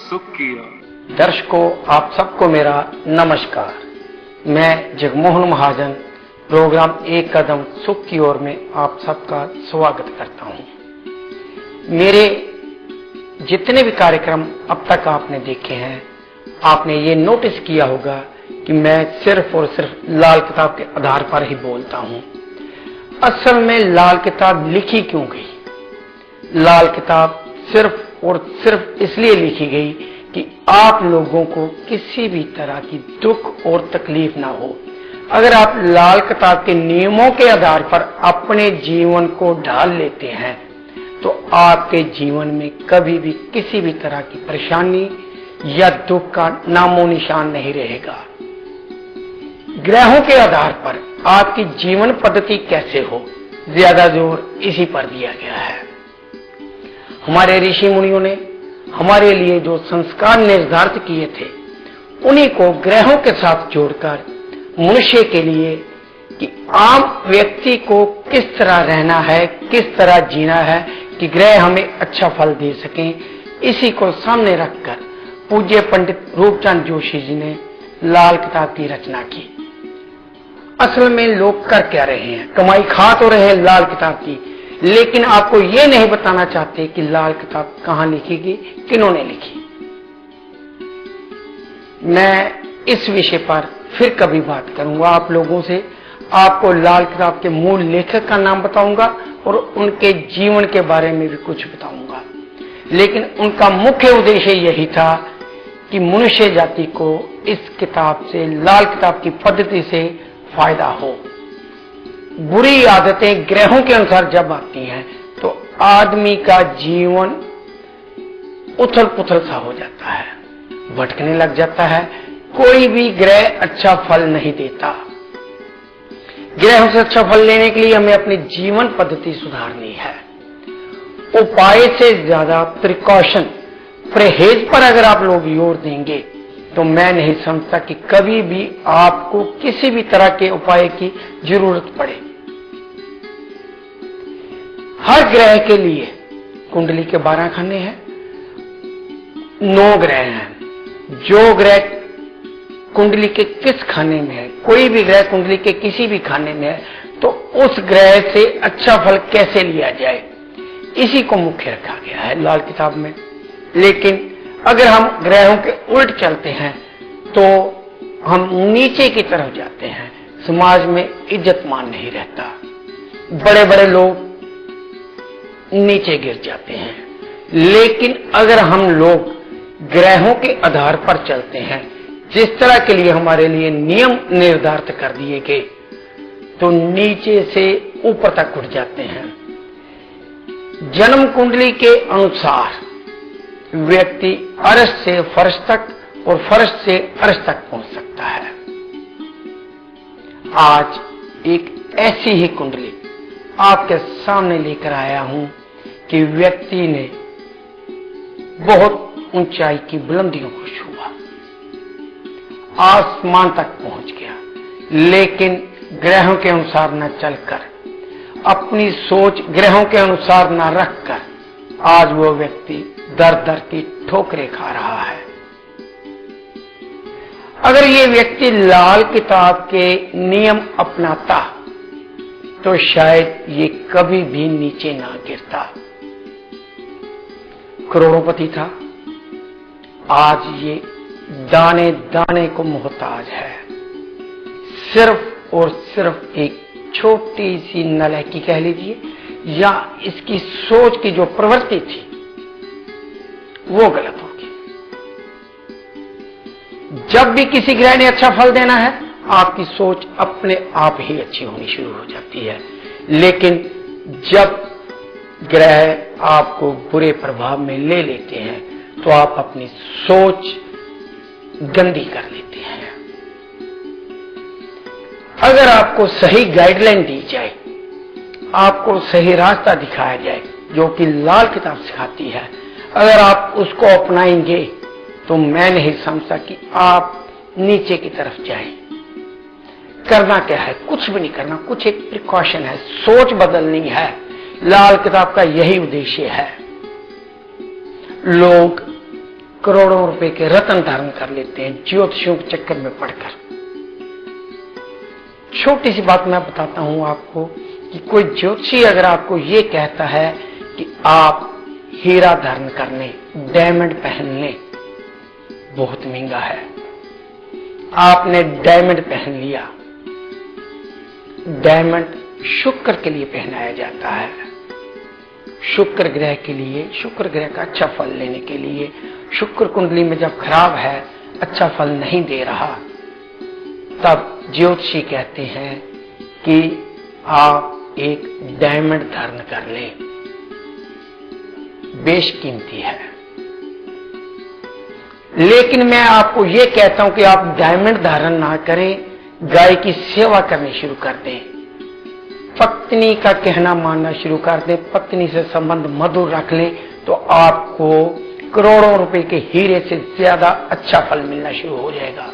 सुख की ओर। दर्शकों, आप सबको मेरा नमस्कार। मैं जगमोहन महाजन प्रोग्राम एक कदम सुख की ओर में आप सबका स्वागत करता हूं। मेरे जितने भी कार्यक्रम अब तक आपने देखे हैं, आपने ये नोटिस किया होगा कि मैं सिर्फ और सिर्फ लाल किताब के आधार पर ही बोलता हूं। असल में लाल किताब लिखी क्यों गई? लाल किताब सिर्फ और सिर्फ इसलिए लिखी गई कि आप लोगों को किसी भी तरह की दुख और तकलीफ ना हो। अगर आप लाल किताब के नियमों के आधार पर अपने जीवन को ढाल लेते हैं तो आपके जीवन में कभी भी किसी भी तरह की परेशानी या दुख का नामो निशान नहीं रहेगा। ग्रहों के आधार पर आपकी जीवन पद्धति कैसे हो, ज्यादा जोर इसी पर दिया गया है। हमारे ऋषि मुनियों ने हमारे लिए जो संस्कार निर्धारित किए थे, उन्हीं को ग्रहों के साथ जोड़कर मनुष्य के लिए कि आम व्यक्ति को किस तरह रहना है, किस तरह जीना है कि ग्रह हमें अच्छा फल दे सकें, इसी को सामने रखकर पूज्य पंडित रूपचंद जोशी जी ने लाल किताब की रचना की। असल में लोग कर क्या रहे हैं? कमाई खा तो रहे हैं लाल किताब की, लेकिन आपको ये नहीं बताना चाहते कि लाल किताब कहां लिखी गई, किन्होंने लिखी। मैं इस विषय पर फिर कभी बात करूंगा आप लोगों से। आपको लाल किताब के मूल लेखक का नाम बताऊंगा और उनके जीवन के बारे में भी कुछ बताऊंगा। लेकिन उनका मुख्य उद्देश्य यही था कि मनुष्य जाति को इस किताब से, लाल किताब की पद्धति से फायदा हो। बुरी आदतें ग्रहों के अनुसार जब आती हैं तो आदमी का जीवन उथल पुथल सा हो जाता है, भटकने लग जाता है। कोई भी ग्रह अच्छा फल नहीं देता। ग्रहों से अच्छा फल लेने के लिए हमें अपनी जीवन पद्धति सुधारनी है। उपाय से ज्यादा प्रिकॉशन, परहेज पर अगर आप लोग जोर देंगे तो मैं नहीं समझता कि कभी भी आपको किसी भी तरह के उपाय की जरूरत पड़े। हर ग्रह के लिए कुंडली के 12 खाने हैं, 9 ग्रह हैं। जो ग्रह कुंडली के किस खाने में है, कोई भी ग्रह कुंडली के किसी भी खाने में है, तो उस ग्रह से अच्छा फल कैसे लिया जाए, इसी को मुख्य रखा गया है लाल किताब में। लेकिन अगर हम ग्रहों के उल्ट चलते हैं तो हम नीचे की तरफ जाते हैं, समाज में इज्जत मान नहीं रहता, बड़े बड़े लोग नीचे गिर जाते हैं। लेकिन अगर हम लोग ग्रहों के आधार पर चलते हैं, जिस तरह के लिए हमारे लिए नियम निर्धारित कर दिए गए, तो नीचे से ऊपर तक उठ जाते हैं। जन्म कुंडली के अनुसार व्यक्ति अर्श से फर्श तक और फर्श से अर्श तक पहुंच सकता है। आज एक ऐसी ही कुंडली आपके सामने लेकर आया हूं कि व्यक्ति ने बहुत ऊंचाई की बुलंदियों को छुआ, आसमान तक पहुंच गया, लेकिन ग्रहों के अनुसार न चलकर, अपनी सोच ग्रहों के अनुसार न रखकर आज वो व्यक्ति दर दर की ठोकरें खा रहा है। अगर ये व्यक्ति लाल किताब के नियम अपनाता तो शायद ये कभी भी नीचे ना गिरता। करोड़पति था, आज ये दाने दाने को मोहताज है। सिर्फ और सिर्फ एक छोटी सी नालायकी कह लीजिए, या इसकी सोच की जो प्रवृत्ति थी वो गलत होगी। जब भी किसी ग्रह ने अच्छा फल देना है, आपकी सोच अपने आप ही अच्छी होनी शुरू हो जाती है। लेकिन जब ग्रह आपको बुरे प्रभाव में ले लेते हैं तो आप अपनी सोच गंदी कर लेते हैं। अगर आपको सही गाइडलाइन दी जाए, आपको सही रास्ता दिखाया जाए, जो कि लाल किताब सिखाती है, अगर आप उसको अपनाएंगे तो मैं नहीं समझता कि आप नीचे की तरफ जाएं। करना क्या है? कुछ भी नहीं करना, कुछ एक प्रिकॉशन है, सोच बदलनी है। लाल किताब का यही उद्देश्य है। लोग करोड़ों रुपए के रत्न धारण कर लेते हैं ज्योतिषियों के चक्कर में पड़कर। छोटी सी बात मैं बताता हूं आपको कि कोई ज्योतिषी अगर आपको ये कहता है कि आप हीरा धारण कर लें, डायमंड पहन लें, बहुत महंगा है। आपने डायमंड पहन लिया, डायमंड शुक्र के लिए पहनाया जाता है, शुक्र ग्रह के लिए, शुक्र ग्रह का अच्छा फल लेने के लिए। शुक्र कुंडली में जब खराब है, अच्छा फल नहीं दे रहा, तब ज्योतिषी कहते हैं कि आप एक डायमंड धारण कर लें, बेशकीमती है। लेकिन मैं आपको यह कहता हूं कि आप डायमंड धारण ना करें, गाय की सेवा करनी शुरू कर दें, पत्नी का कहना मानना शुरू कर दें, पत्नी से संबंध मधुर रख लें, तो आपको करोड़ों रुपए के हीरे से ज्यादा अच्छा फल मिलना शुरू हो जाएगा।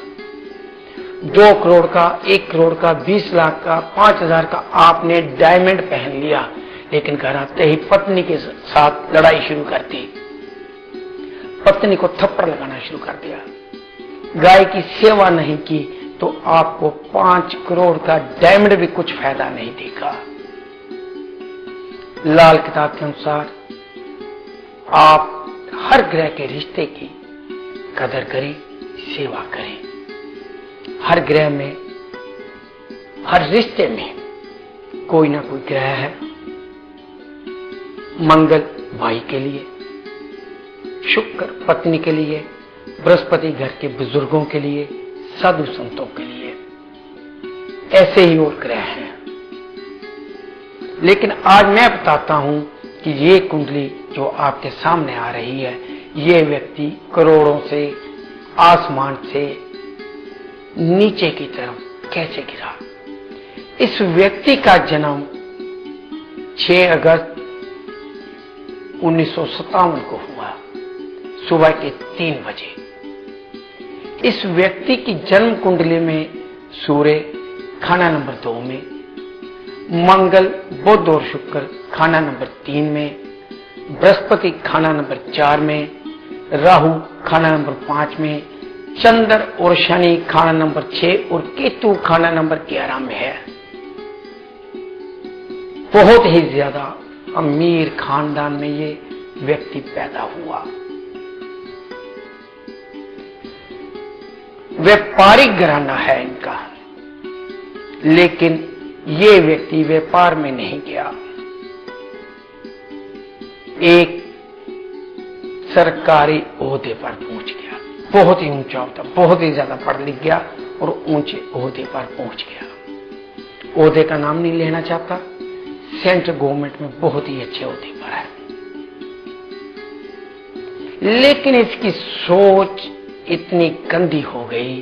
2 करोड़ का, 1 करोड़ का, 20 लाख का, 5,000 का आपने डायमंड पहन लिया, लेकिन घर आते ही पत्नी के साथ लड़ाई शुरू कर दी, पत्नी को थप्पड़ लगाना शुरू कर दिया, गाय की सेवा नहीं की, तो आपको 5 करोड़ का डायमंड भी कुछ फायदा नहीं देगा। लाल किताब के अनुसार आप हर ग्रह के रिश्ते की कदर करें, सेवा करें। हर ग्रह में, हर रिश्ते में कोई ना कोई ग्रह है। मंगल भाई के लिए, शुक्र पत्नी के लिए, बृहस्पति घर के बुजुर्गों के लिए, साधु संतों के लिए, ऐसे ही और ग्रह हैं। लेकिन आज मैं बताता हूं कि ये कुंडली जो आपके सामने आ रही है, ये व्यक्ति करोड़ों से, आसमान से नीचे की तरफ कैसे गिरा। इस व्यक्ति का जन्म 6 अगस्त 1957 को हुआ, सुबह के 3 बजे। इस व्यक्ति की जन्म कुंडली में सूर्य खाना नंबर 2 में, मंगल, बुध और शुक्र खाना नंबर 3 में, बृहस्पति खाना नंबर 4 में, राहु खाना नंबर 5 में, चंद्र और शनि खाना नंबर 6 और केतु खाना नंबर 11 में है। बहुत ही ज्यादा अमीर खानदान में ये व्यक्ति पैदा हुआ। व्यापारिक घराना है इनका, लेकिन ये व्यक्ति व्यापार में नहीं गया। एक सरकारी ओहदे पर पहुंच गया, बहुत ही ऊंचा होता, बहुत ही ज्यादा पढ़ लिख गया और ऊंचे ओहदे पर पहुंच गया। ओहदे का नाम नहीं लेना चाहता, सेंट्रल गवर्नमेंट में बहुत ही अच्छे ओहदे पर है। लेकिन इसकी सोच इतनी गंदी हो गई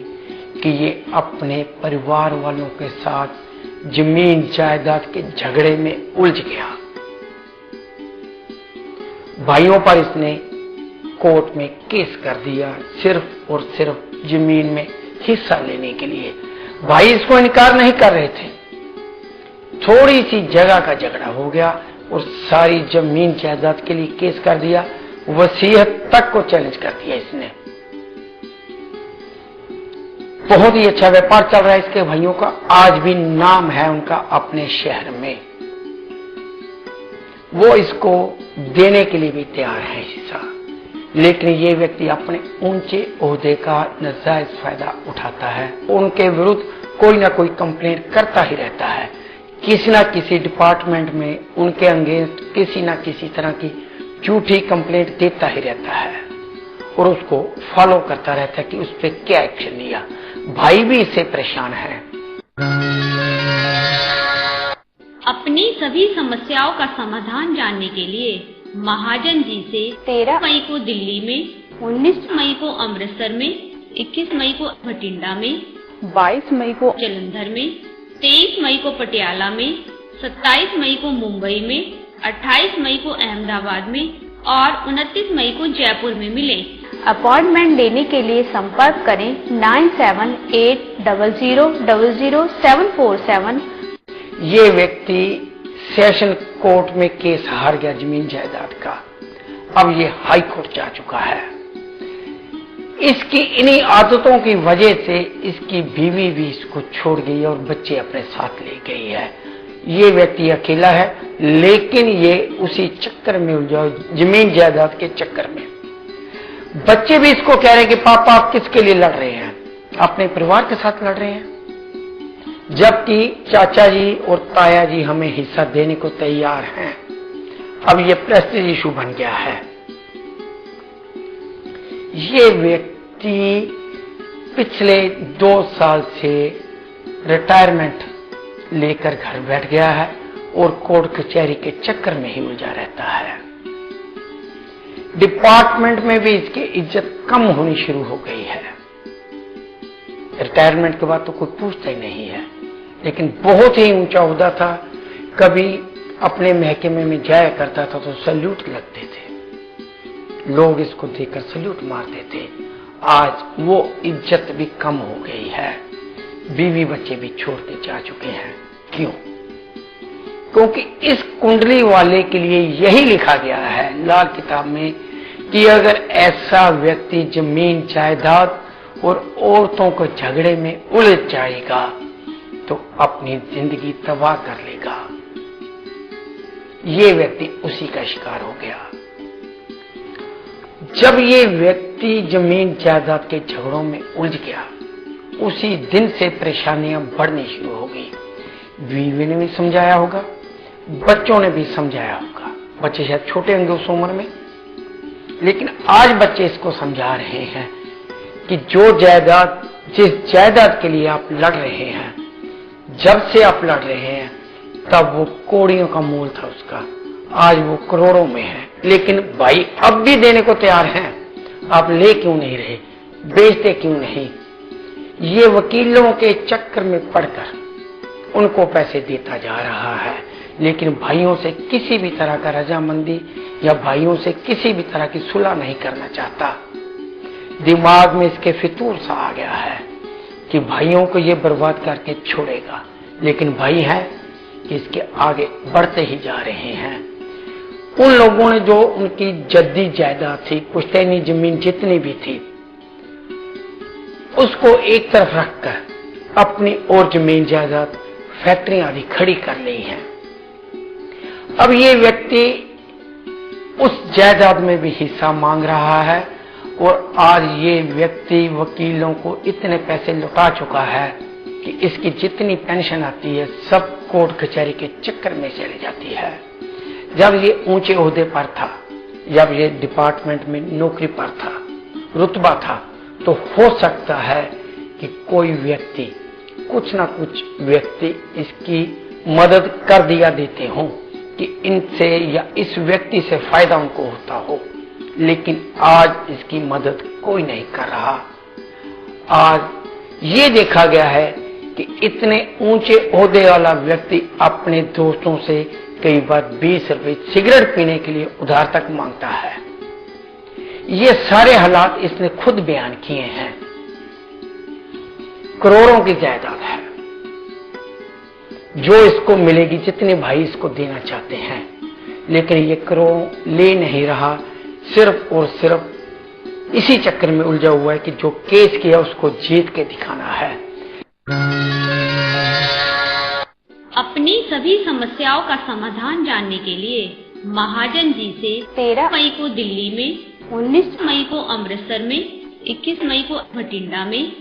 कि ये अपने परिवार वालों के साथ जमीन जायदाद के झगड़े में उलझ गया। भाइयों पर इसने कोर्ट में केस कर दिया, सिर्फ और सिर्फ जमीन में हिस्सा लेने के लिए। भाई इसको इनकार नहीं कर रहे थे, थोड़ी सी जगह का झगड़ा हो गया और सारी जमीन जायदाद के लिए केस कर दिया, वसीयत तक को चैलेंज कर दिया इसने। बहुत ही अच्छा व्यापार चल रहा है इसके भाइयों का, आज भी नाम है उनका अपने शहर में। वो इसको देने के लिए भी तैयार है हिस्सा, लेकिन ये व्यक्ति अपने ऊंचे ओहदे का नाजायज फायदा उठाता है। उनके विरुद्ध कोई ना कोई कंप्लेंट करता ही रहता है, किसी ना किसी डिपार्टमेंट में उनके अगेंस्ट किसी ना किसी तरह की झूठी कंप्लेंट देता ही रहता है और उसको फॉलो करता रहता है कि उस पर क्या एक्शन लिया। भाई भी इससे परेशान है। अपनी सभी समस्याओं का समाधान जानने के लिए महाजन जी से 13 मई को दिल्ली में, 19 मई को अमृतसर में, 21 मई को भटिंडा में, 22 मई को जालंधर में, 23 मई को पटियाला में, 27 मई को मुंबई में, 28 मई को अहमदाबाद में और 29 मई को जयपुर में मिले। अपॉइंटमेंट लेने के लिए संपर्क करें 9780000747। ये व्यक्ति सेशन कोर्ट में केस हार गया जमीन जायदाद का, अब ये हाई कोर्ट जा चुका है। इसकी इन्हीं आदतों की वजह से इसकी बीवी भी इसको छोड़ गई और बच्चे अपने साथ ले गई है। ये व्यक्ति अकेला है, लेकिन ये उसी चक्कर में उलझा, जमीन जायदाद के चक्कर में। बच्चे भी इसको कह रहे हैं कि पापा आप किसके लिए लड़ रहे हैं, अपने परिवार के साथ लड़ रहे हैं, जबकि चाचा जी और ताया जी हमें हिस्सा देने को तैयार हैं। अब ये प्रेस्टीज इशू बन गया है। ये व्यक्ति पिछले 2 साल से रिटायरमेंट लेकर घर बैठ गया है और कोर्ट कचहरी के चक्कर में ही उलझा रहता है। डिपार्टमेंट में भी इसकी इज्जत कम होनी शुरू हो गई है। रिटायरमेंट के बाद तो कोई पूछता ही नहीं है, लेकिन बहुत ही ऊंचा ओहदा था। कभी अपने महकमे में जाया करता था तो सल्यूट लगते थे, लोग इसको देखकर सल्यूट मारते थे। आज वो इज्जत भी कम हो गई है, बीवी बच्चे भी छोड़ के जा चुके हैं। क्यों? क्योंकि इस कुंडली वाले के लिए यही लिखा गया है लाल किताब में कि अगर ऐसा व्यक्ति जमीन जायदाद और औरतों को झगड़े में उलझ जाएगा तो अपनी जिंदगी तबाह कर लेगा। ये व्यक्ति उसी का शिकार हो गया। जब ये व्यक्ति जमीन जायदाद के झगड़ों में उलझ गया, उसी दिन से परेशानियां बढ़नी शुरू हो गई। बीवी ने भी समझाया होगा, बच्चों ने भी समझाया होगा। बच्चे शायद छोटे होंगे उस उम्र में, लेकिन आज बच्चे इसको समझा रहे हैं कि जो जायदाद, जिस जायदाद के लिए आप लड़ रहे हैं, जब से आप लड़ रहे हैं तब वो कौड़ियों का मोल था उसका, आज वो करोड़ों में है। लेकिन भाई अब भी देने को तैयार हैं, आप ले क्यों नहीं रहे, बेचते क्यों नहीं? ये वकीलों के चक्कर में पड़कर उनको पैसे देता जा रहा है, लेकिन भाइयों से किसी भी तरह का रजामंदी या भाइयों से किसी भी तरह की सुलह नहीं करना चाहता। दिमाग में इसके फितूर सा आ गया है कि भाइयों को ये बर्बाद करके छोड़ेगा, लेकिन भाई है कि इसके आगे बढ़ते ही जा रहे हैं। उन लोगों ने जो उनकी जद्दी जायदाद थी, पुश्तैनी जमीन जितनी भी थी, उसको एक तरफ रखकर अपनी और जमीन जायदाद, फैक्ट्री आदि खड़ी कर ली है। अब ये व्यक्ति उस जायदाद में भी हिस्सा मांग रहा है और आज ये व्यक्ति वकीलों को इतने पैसे लौटा चुका है कि इसकी जितनी पेंशन आती है सब कोर्ट कचहरी के चक्कर में चली जाती है। जब ये ऊंचे ओहदे पर था, जब ये डिपार्टमेंट में नौकरी पर था, रुतबा था, तो हो सकता है कि कोई व्यक्ति, कुछ ना कुछ व्यक्ति इसकी मदद कर दिया देते हों कि इनसे या इस व्यक्ति से फायदा उनको होता हो, लेकिन आज इसकी मदद कोई नहीं कर रहा। आज ये देखा गया है कि इतने ऊंचे ओहदे वाला व्यक्ति अपने दोस्तों से कई बार 20 रुपए सिगरेट पीने के लिए उधार तक मांगता है। ये सारे हालात इसने खुद बयान किए हैं। करोड़ों की जायदाद है जो इसको मिलेगी, जितने भाई इसको देना चाहते हैं, लेकिन ये करोड़ों ले नहीं रहा। सिर्फ और सिर्फ इसी चक्कर में उलझा हुआ है कि जो केस किया उसको जीत के दिखाना है। अपनी सभी समस्याओं का समाधान जानने के लिए महाजन जी से 13 मई को दिल्ली में, 19 मई को अमृतसर में, 21 मई को भटिंडा में,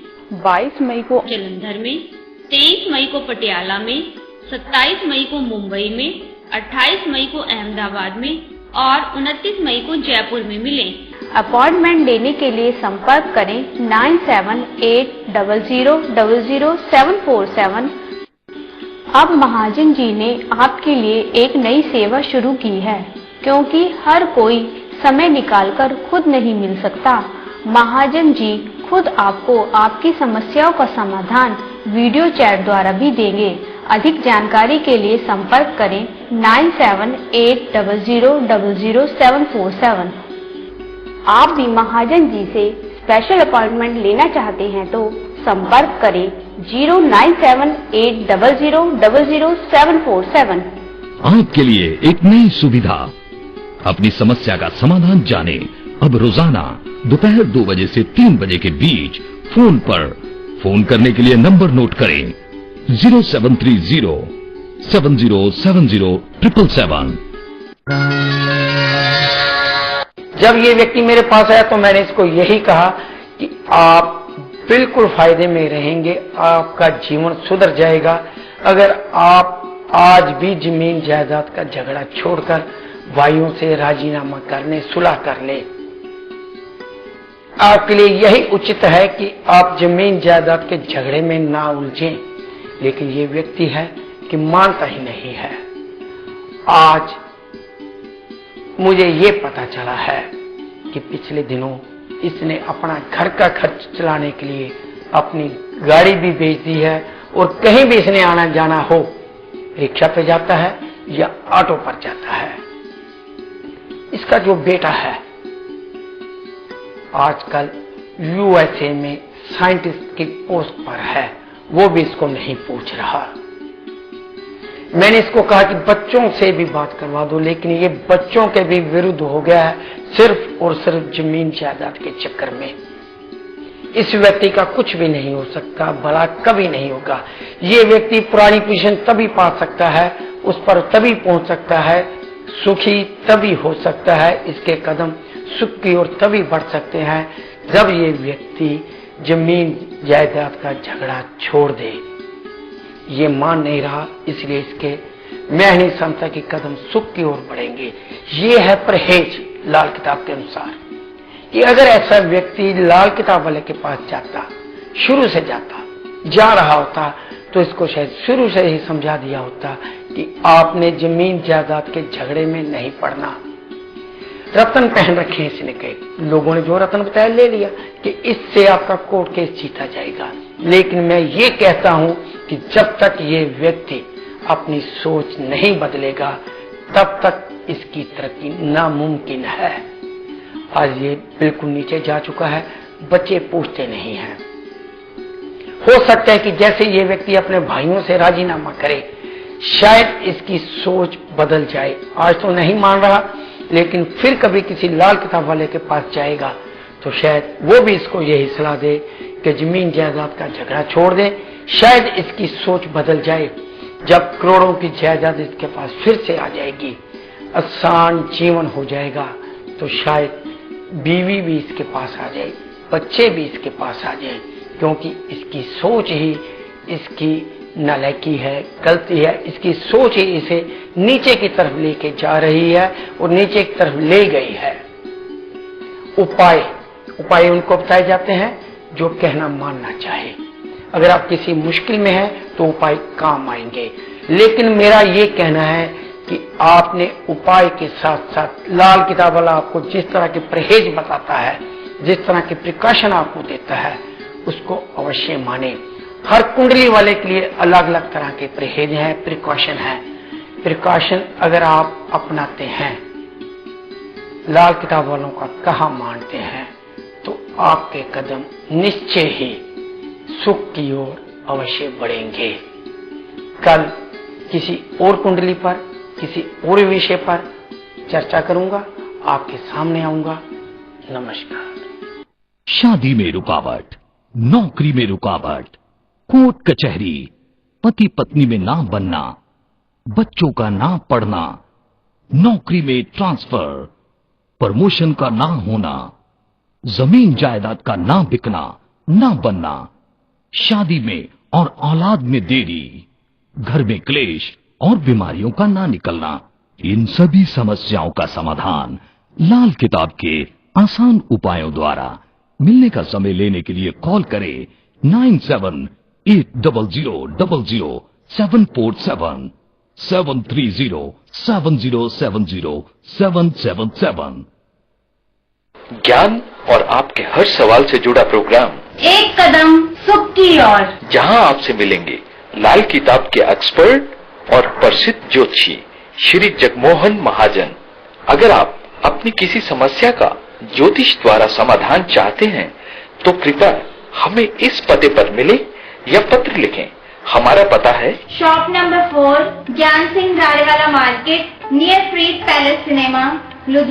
22 मई को जलंधर में, 23 मई को पटियाला में, 27 मई को मुंबई में, 28 मई को अहमदाबाद में और 29 मई को जयपुर में मिलें। अपॉइंटमेंट लेने के लिए संपर्क करें 9780000747। अब महाजन जी ने आपके लिए एक नई सेवा शुरू की है, क्योंकि हर कोई समय निकालकर खुद नहीं मिल सकता। महाजन जी खुद आपको आपकी समस्याओं का समाधान वीडियो चैट द्वारा भी देंगे। अधिक जानकारी के लिए संपर्क करें 9780000747। आप भी महाजन जी से स्पेशल अपॉइंटमेंट लेना चाहते हैं तो संपर्क करें 099780000747। आपके लिए एक नई सुविधा, अपनी समस्या का समाधान जाने। अब रोजाना दोपहर 2 बजे से 3 बजे के बीच फोन पर। फोन करने के लिए नंबर नोट करें 0730707077। जब ये व्यक्ति मेरे पास आया तो मैंने इसको यही कहा कि आप बिल्कुल फायदे में रहेंगे, आपका जीवन सुधर जाएगा अगर आप आज भी जमीन जायदाद का झगड़ा छोड़कर भाइयों से राजीनामा करने सुलह कर ले। आपके लिए यही उचित है कि आप जमीन जायदाद के झगड़े में ना उलझें। लेकिन ये व्यक्ति है कि मानता ही नहीं है। आज मुझे ये पता चला है कि पिछले दिनों इसने अपना घर का खर्च चलाने के लिए अपनी गाड़ी भी बेच दी है और कहीं भी इसने आना जाना हो रिक्शा पे जाता है या ऑटो पर जाता है। इसका जो बेटा है आजकल यूएसए में साइंटिस्ट की पोस्ट पर है, वो भी इसको नहीं पूछ रहा। मैंने इसको कहा कि बच्चों से भी बात करवा दो, लेकिन ये बच्चों के भी विरुद्ध हो गया है, सिर्फ और सिर्फ जमीन जायदाद के चक्कर में। इस व्यक्ति का कुछ भी नहीं हो सकता, भला कभी नहीं होगा। ये व्यक्ति पुरानी पोजीशन तभी पा सकता है, उस पर तभी पहुंच सकता है, सुखी तभी हो सकता है, इसके कदम सुख की ओर तभी बढ़ सकते हैं जब ये व्यक्ति जमीन जायदाद का झगड़ा छोड़ दे। ये मान नहीं रहा, इसलिए इसके मैं नहीं समझता कि कदम सुख की ओर बढ़ेंगे। ये है परहेज लाल किताब के अनुसार कि अगर ऐसा व्यक्ति लाल किताब वाले के पास जाता, शुरू से जा रहा होता तो इसको शायद शुरू से ही समझा दिया होता कि आपने जमीन जायदाद के झगड़े में नहीं पड़ना। रतन पहन रखे इसने कई लोगों ने जो रतन बताया ले लिया कि इससे आपका कोर्ट केस जीता जाएगा। लेकिन मैं ये कहता हूं कि जब तक ये व्यक्ति अपनी सोच नहीं बदलेगा तब तक इसकी तरक्की नामुमकिन है। आज ये बिल्कुल नीचे जा चुका है, बच्चे पूछते नहीं हैं। हो सकता है कि जैसे ये व्यक्ति अपने भाइयों से राजीनामा करे शायद इसकी सोच बदल जाए। आज तो नहीं मान रहा, लेकिन फिर कभी किसी लाल किताब वाले के पास जाएगा तो शायद वो भी इसको यही सलाह दे कि जमीन जायदाद का झगड़ा छोड़ दे। शायद इसकी सोच बदल जाए। जब करोड़ों की जायदाद इसके पास फिर से आ जाएगी, आसान जीवन हो जाएगा, तो शायद बीवी भी इसके पास आ जाए, बच्चे भी इसके पास आ जाए, क्योंकि इसकी सोच ही इसकी नालायकी है, गलती है। इसकी सोच ही इसे नीचे की तरफ लेके जा रही है और नीचे की तरफ ले गई है। उपाय उनको बताए जाते हैं जो कहना मानना चाहे। अगर आप किसी मुश्किल में हैं तो उपाय काम आएंगे। लेकिन मेरा ये कहना है कि आपने उपाय के साथ साथ लाल किताब वाला आपको जिस तरह के परहेज बताता है, जिस तरह के प्रिकॉशन आपको देता है, उसको अवश्य माने। हर कुंडली वाले के लिए अलग अलग तरह के परहेज हैं, प्रिकॉशन है। प्रिकॉशन अगर आप अपनाते हैं, लाल किताब वालों का कहा मानते हैं, तो आपके कदम निश्चय ही सुख की ओर अवश्य बढ़ेंगे। कल किसी और कुंडली पर, किसी और विषय पर चर्चा करूंगा, आपके सामने आऊंगा। नमस्कार। शादी में रुकावट, नौकरी में रुकावट, कोर्ट कचहरी, पति पत्नी में ना बनना, बच्चों का ना पढ़ना, नौकरी में ट्रांसफर, प्रमोशन का ना होना, जमीन जायदाद का ना बिकना, ना बनना, शादी में और औलाद में देरी, घर में क्लेश और बीमारियों का ना निकलना, इन सभी समस्याओं का समाधान लाल किताब के आसान उपायों द्वारा मिलने का समय लेने के लिए कॉल करें 9780000747 730707077। ज्ञान और आपके हर सवाल से जुड़ा प्रोग्राम एक कदम सुख की ओर, जहां आपसे मिलेंगे लाल किताब के एक्सपर्ट और प्रसिद्ध ज्योतिषी श्री जगमोहन महाजन। अगर आप अपनी किसी समस्या का ज्योतिष द्वारा समाधान चाहते हैं तो कृपया हमें इस पते पर मिले या पत्र लिखें। हमारा पता है shop number 4, Gyan Singh Gadewala market, near Freeze Palace cinema, Ludhiana.